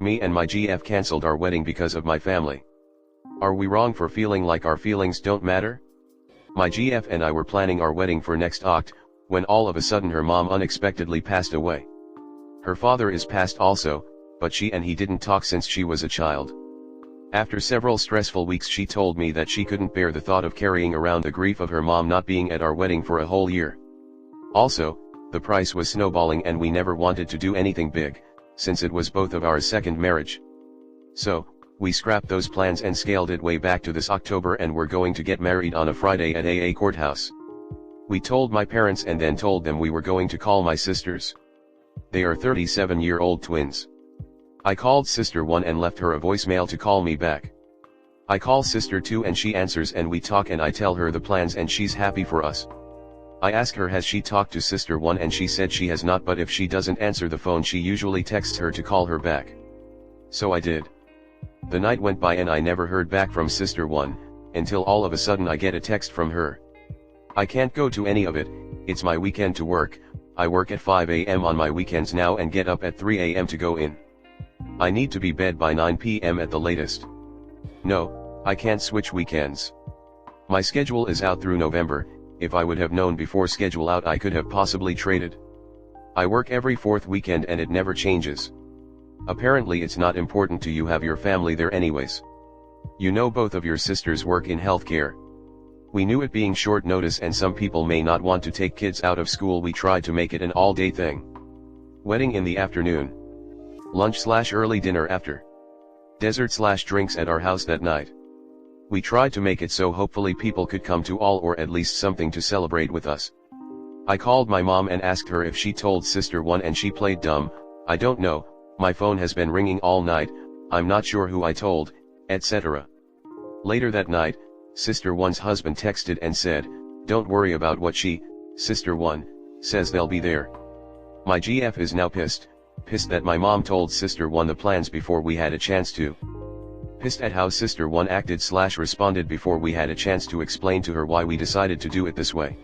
Me and my GF cancelled our wedding because of my family. Are we wrong for feeling like our feelings don't matter? My GF and I were planning our wedding for next Oct, when all of a sudden her mom unexpectedly passed away. Her father is passed also, but she and he didn't talk since she was a child. After several stressful weeks she told me that she couldn't bear the thought of carrying around the grief of her mom not being at our wedding for a whole year. Also, the price was snowballing and we never wanted to do anything big, since it was both of our second marriage. So, we scrapped those plans and scaled it way back to this October and we're going to get married on a Friday at AA courthouse. We told my parents and then told them we were going to call my sisters. They are 37-year-old twins. I called sister 1 and left her a voicemail to call me back. I call sister 2 and she answers and we talk and I tell her the plans and she's happy for us. I ask her has she talked to sister 1 and she said she has not, but if she doesn't answer the phone she usually texts her to call her back. So I did. The night went by and I never heard back from sister 1, until all of a sudden I get a text from her. I can't go to any of it, it's my weekend to work, I work at 5 AM on my weekends now and get up at 3 AM to go in. I need to be bed by 9 PM at the latest. No, I can't switch weekends. My schedule is out through November, if I would have known before schedule out I could have possibly traded. I work every fourth weekend and it never changes. Apparently it's not important to you have your family there anyways. You know both of your sisters work in healthcare. We knew it being short notice and some people may not want to take kids out of school, we tried to make it an all-day thing. Wedding in the afternoon. Lunch/early dinner after. Dessert/drinks at our house that night. We tried to make it so hopefully people could come to all or at least something to celebrate with us. I called my mom and asked her if she told sister 1 and she played dumb, I don't know, my phone has been ringing all night, I'm not sure who I told, etc. Later that night, sister 1's husband texted and said, don't worry about what sister 1, says they'll be there. My GF is now pissed that my mom told sister 1 the plans before we had a chance to. Pissed at how sister 1 acted/responded before we had a chance to explain to her why we decided to do it this way.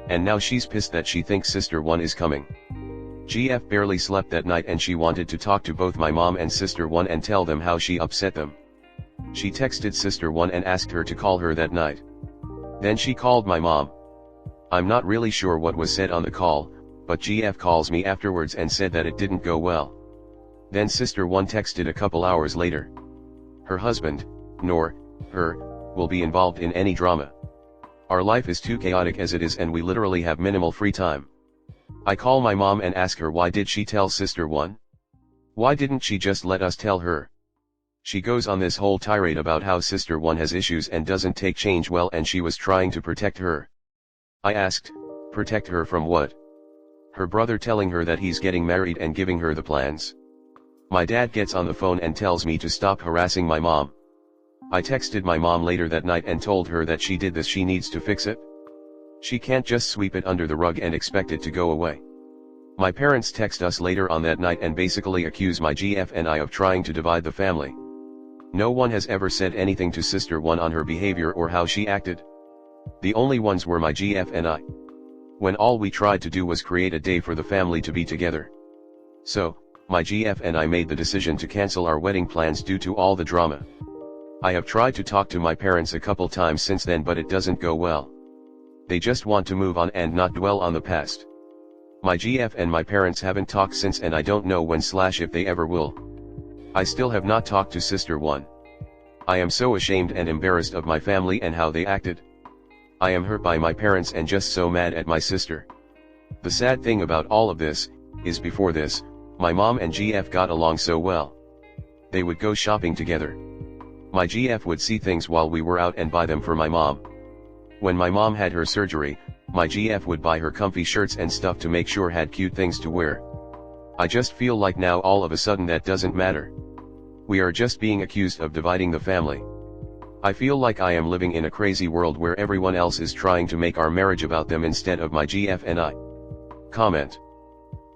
And now she's pissed that she thinks sister 1 is coming. GF barely slept that night and she wanted to talk to both my mom and sister 1 and tell them how she upset them. She texted sister 1 and asked her to call her that night. Then she called my mom. I'm not really sure what was said on the call, but GF calls me afterwards and said that it didn't go well. Then sister 1 texted a couple hours later. Her husband, nor her, will be involved in any drama. Our life is too chaotic as it is and we literally have minimal free time. I call my mom and ask her why did she tell sister 1? Why didn't she just let us tell her? She goes on this whole tirade about how sister 1 has issues and doesn't take change well and she was trying to protect her. I asked, protect her from what? Her brother telling her that he's getting married and giving her the plans. My dad gets on the phone and tells me to stop harassing my mom. I texted my mom later that night and told her that she did this, she needs to fix it. She can't just sweep it under the rug and expect it to go away. My parents text us later on that night and basically accuse my GF and I of trying to divide the family. No one has ever said anything to sister 1 on her behavior or how she acted. The only ones were my GF and I. When all we tried to do was create a day for the family to be together. So, my GF and I made the decision to cancel our wedding plans due to all the drama. I have tried to talk to my parents a couple times since then but it doesn't go well. They just want to move on and not dwell on the past. My GF and my parents haven't talked since and I don't know when/if they ever will. I still have not talked to sister 1. I am so ashamed and embarrassed of my family and how they acted. I am hurt by my parents and just so mad at my sister. The sad thing about all of this, is before this, my mom and GF got along so well. They would go shopping together. My GF would see things while we were out and buy them for my mom. When my mom had her surgery, my GF would buy her comfy shirts and stuff to make sure had cute things to wear. I just feel like now all of a sudden that doesn't matter. We are just being accused of dividing the family. I feel like I am living in a crazy world where everyone else is trying to make our marriage about them instead of my GF and I. Comment.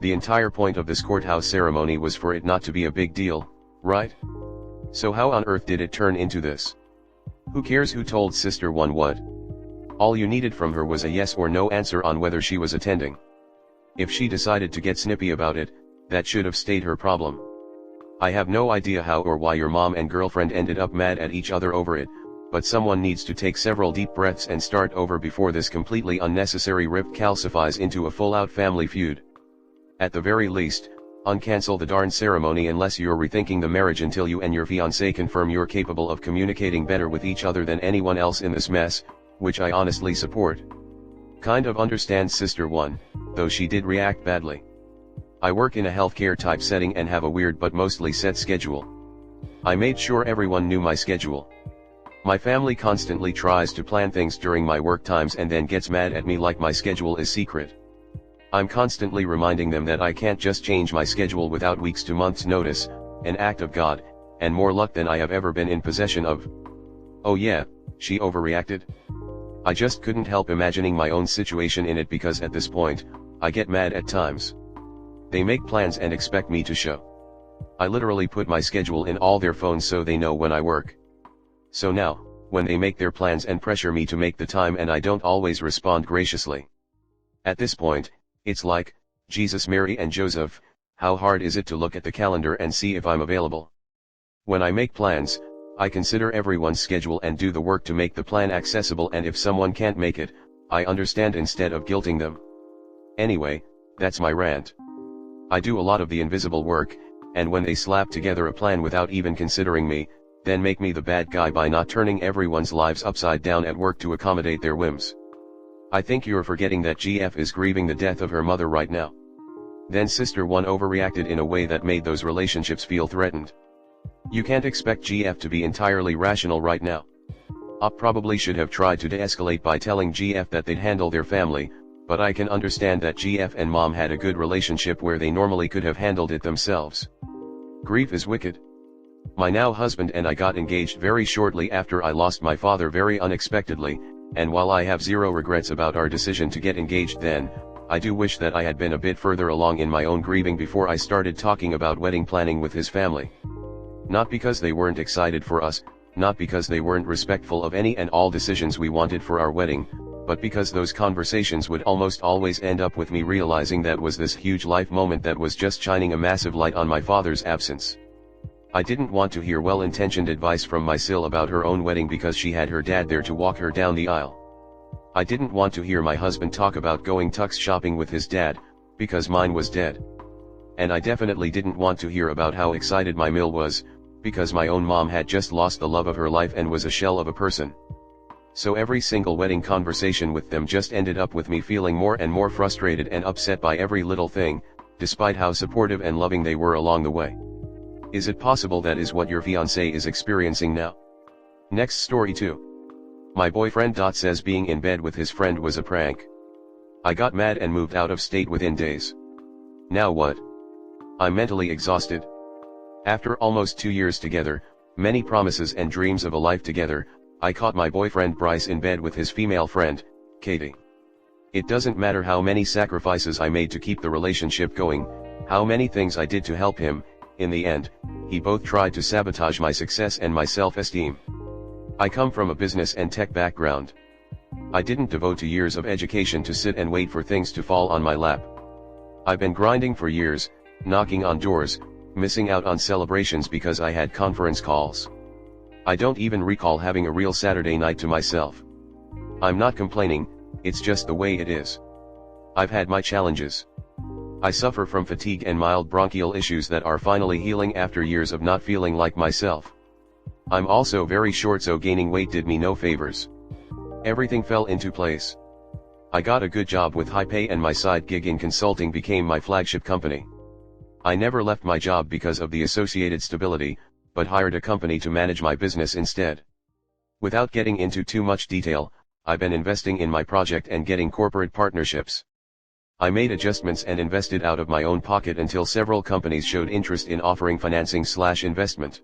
The entire point of this courthouse ceremony was for it not to be a big deal, right? So how on earth did it turn into this? Who cares who told sister 1 what? All you needed from her was a yes or no answer on whether she was attending. If she decided to get snippy about it, that should have stayed her problem. I have no idea how or why your mom and girlfriend ended up mad at each other over it, but someone needs to take several deep breaths and start over before this completely unnecessary rift calcifies into a full-out family feud. At the very least, uncancel the darn ceremony unless you're rethinking the marriage until you and your fiancé confirm you're capable of communicating better with each other than anyone else in this mess, which I honestly support. Kind of understand Sister 1, though she did react badly. I work in a healthcare type setting and have a weird but mostly set schedule. I made sure everyone knew my schedule. My family constantly tries to plan things during my work times and then gets mad at me like my schedule is secret. I'm constantly reminding them that I can't just change my schedule without weeks to months notice, an act of God, and more luck than I have ever been in possession of. Oh yeah, she overreacted? I just couldn't help imagining my own situation in it because at this point, I get mad at times. They make plans and expect me to show. I literally put my schedule in all their phones so they know when I work. So now, when they make their plans and pressure me to make the time and I don't always respond graciously. At this point, it's like, Jesus, Mary and Joseph, how hard is it to look at the calendar and see if I'm available? When I make plans, I consider everyone's schedule and do the work to make the plan accessible, and if someone can't make it, I understand instead of guilting them. Anyway, that's my rant. I do a lot of the invisible work, and when they slap together a plan without even considering me, then make me the bad guy by not turning everyone's lives upside down at work to accommodate their whims. I think you're forgetting that GF is grieving the death of her mother right now. Then Sister 1 overreacted in a way that made those relationships feel threatened. You can't expect GF to be entirely rational right now. Op probably should have tried to de-escalate by telling GF that they'd handle their family, but I can understand that GF and mom had a good relationship where they normally could have handled it themselves. Grief is wicked. My now husband and I got engaged very shortly after I lost my father very unexpectedly, and while I have zero regrets about our decision to get engaged then, I do wish that I had been a bit further along in my own grieving before I started talking about wedding planning with his family. Not because they weren't excited for us, not because they weren't respectful of any and all decisions we wanted for our wedding, but because those conversations would almost always end up with me realizing that was this huge life moment that was just shining a massive light on my father's absence. I didn't want to hear well-intentioned advice from my Sil about her own wedding because she had her dad there to walk her down the aisle. I didn't want to hear my husband talk about going tux shopping with his dad, because mine was dead. And I definitely didn't want to hear about how excited my Mill was, because my own mom had just lost the love of her life and was a shell of a person. So every single wedding conversation with them just ended up with me feeling more and more frustrated and upset by every little thing, despite how supportive and loving they were along the way. Is it possible that is what your fiancé is experiencing now? Next story 2. My boyfriend says being in bed with his friend was a prank. I got mad and moved out of state within days. Now what? I'm mentally exhausted. After almost 2 years together, many promises and dreams of a life together, I caught my boyfriend Bryce in bed with his female friend, Katie. It doesn't matter how many sacrifices I made to keep the relationship going, how many things I did to help him. In the end, he both tried to sabotage my success and my self-esteem. I come from a business and tech background. I didn't devote to years of education to sit and wait for things to fall on my lap. I've been grinding for years, knocking on doors, missing out on celebrations because I had conference calls. I don't even recall having a real Saturday night to myself. I'm not complaining, it's just the way it is. I've had my challenges. I suffer from fatigue and mild bronchial issues that are finally healing after years of not feeling like myself. I'm also very short, so gaining weight did me no favors. Everything fell into place. I got a good job with high pay and my side gig in consulting became my flagship company. I never left my job because of the associated stability, but hired a company to manage my business instead. Without getting into too much detail, I've been investing in my project and getting corporate partnerships. I made adjustments and invested out of my own pocket until several companies showed interest in offering financing/investment.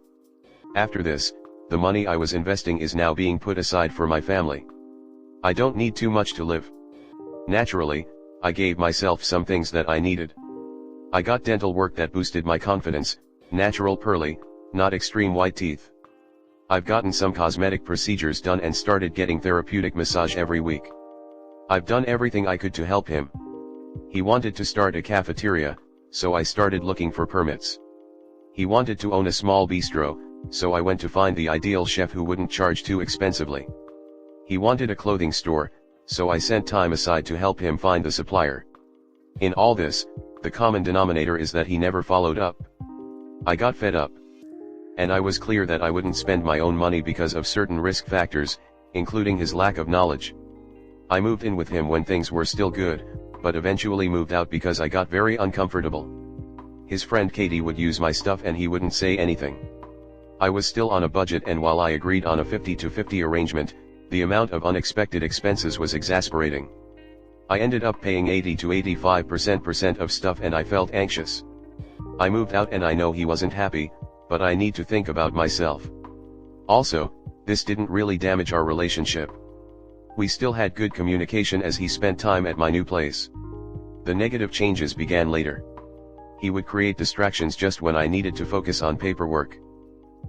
After this, the money I was investing is now being put aside for my family. I don't need too much to live. Naturally, I gave myself some things that I needed. I got dental work that boosted my confidence, natural pearly, not extreme white teeth. I've gotten some cosmetic procedures done and started getting therapeutic massage every week. I've done everything I could to help him. He wanted to start a cafeteria, so I started looking for permits. He wanted to own a small bistro, so I went to find the ideal chef who wouldn't charge too expensively. He wanted a clothing store, so I sent time aside to help him find the supplier. In all this, the common denominator is that he never followed up. I got fed up. And I was clear that I wouldn't spend my own money because of certain risk factors, including his lack of knowledge. I moved in with him when things were still good, but eventually moved out because I got very uncomfortable. His friend Katie would use my stuff and he wouldn't say anything. I was still on a budget, and while I agreed on a 50-50 arrangement, the amount of unexpected expenses was exasperating. I ended up paying 80 to 85% of stuff and I felt anxious. I moved out and I know he wasn't happy, but I need to think about myself. Also, this didn't really damage our relationship. We still had good communication as he spent time at my new place. The negative changes began later. He would create distractions just when I needed to focus on paperwork.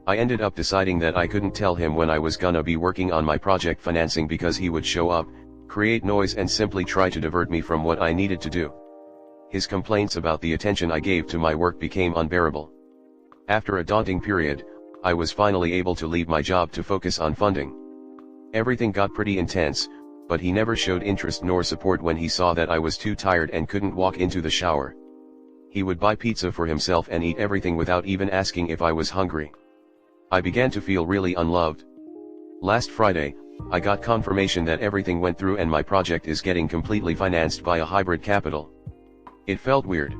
I ended up deciding that I couldn't tell him when I was gonna be working on my project financing because he would show up, create noise and simply try to divert me from what I needed to do. His complaints about the attention I gave to my work became unbearable. After a daunting period, I was finally able to leave my job to focus on funding. Everything got pretty intense, but he never showed interest nor support when he saw that I was too tired and couldn't walk into the shower. He would buy pizza for himself and eat everything without even asking if I was hungry. I began to feel really unloved. Last Friday, I got confirmation that everything went through and my project is getting completely financed by a hybrid capital. It felt weird.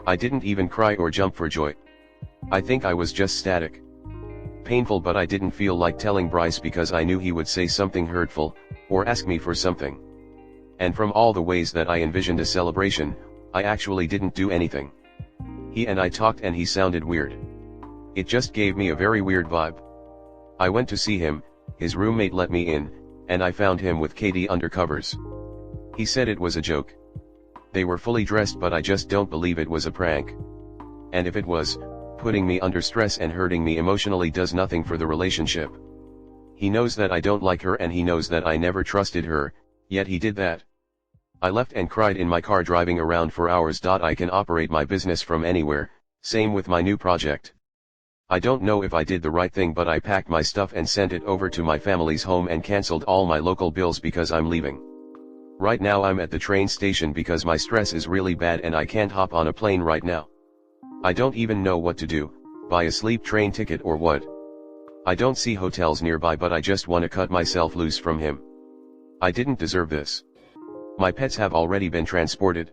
I didn't even cry or jump for joy. I think I was just static. Painful, but I didn't feel like telling Bryce because I knew he would say something hurtful, or ask me for something. And from all the ways that I envisioned a celebration, I actually didn't do anything. He and I talked and he sounded weird. It just gave me a very weird vibe. I went to see him, his roommate let me in, and I found him with Katie under covers. He said it was a joke. They were fully dressed, but I just don't believe it was a prank. And if it was, putting me under stress and hurting me emotionally does nothing for the relationship. He knows that I don't like her and he knows that I never trusted her, yet he did that. I left and cried in my car driving around for hours. I can operate my business from anywhere, same with my new project. I don't know if I did the right thing, but I packed my stuff and sent it over to my family's home and cancelled all my local bills because I'm leaving. Right now I'm at the train station because my stress is really bad and I can't hop on a plane right now. I don't even know what to do, buy a sleep train ticket or what. I don't see hotels nearby, but I just want to cut myself loose from him. I didn't deserve this. My pets have already been transported.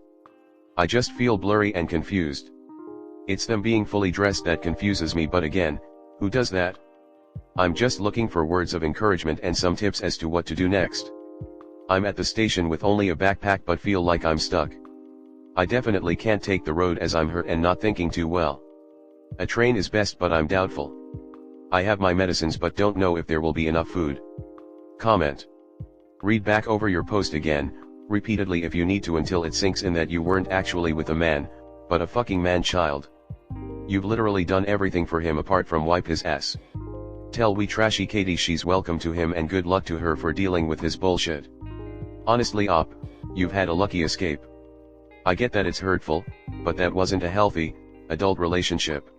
I just feel blurry and confused. It's them being fully dressed that confuses me, but again, who does that? I'm just looking for words of encouragement and some tips as to what to do next. I'm at the station with only a backpack but feel like I'm stuck. I definitely can't take the road as I'm hurt and not thinking too well. A train is best, but I'm doubtful. I have my medicines but don't know if there will be enough food. Comment. Read back over your post again, repeatedly if you need to, until it sinks in that you weren't actually with a man, but a fucking man-child. You've literally done everything for him apart from wipe his ass. Tell we trashy Katie she's welcome to him and good luck to her for dealing with his bullshit. Honestly op, you've had a lucky escape. I get that it's hurtful, but that wasn't a healthy, adult relationship.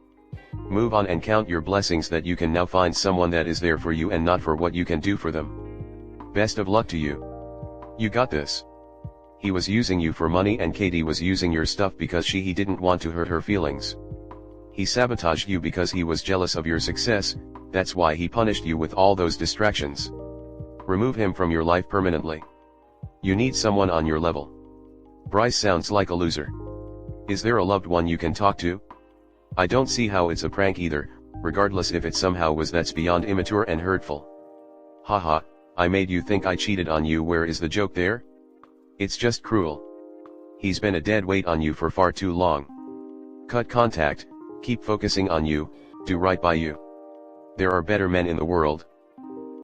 Move on and count your blessings that you can now find someone that is there for you and not for what you can do for them. Best of luck to you. You got this. He was using you for money and Katie was using your stuff because he didn't want to hurt her feelings. He sabotaged you because he was jealous of your success, that's why he punished you with all those distractions. Remove him from your life permanently. You need someone on your level. Bryce sounds like a loser. Is there a loved one you can talk to? I don't see how it's a prank either, regardless if it somehow was. That's beyond immature and hurtful. Haha, I made you think I cheated on you. Where is the joke there? It's just cruel. He's been a dead weight on you for far too long. Cut contact, keep focusing on you, do right by you. There are better men in the world.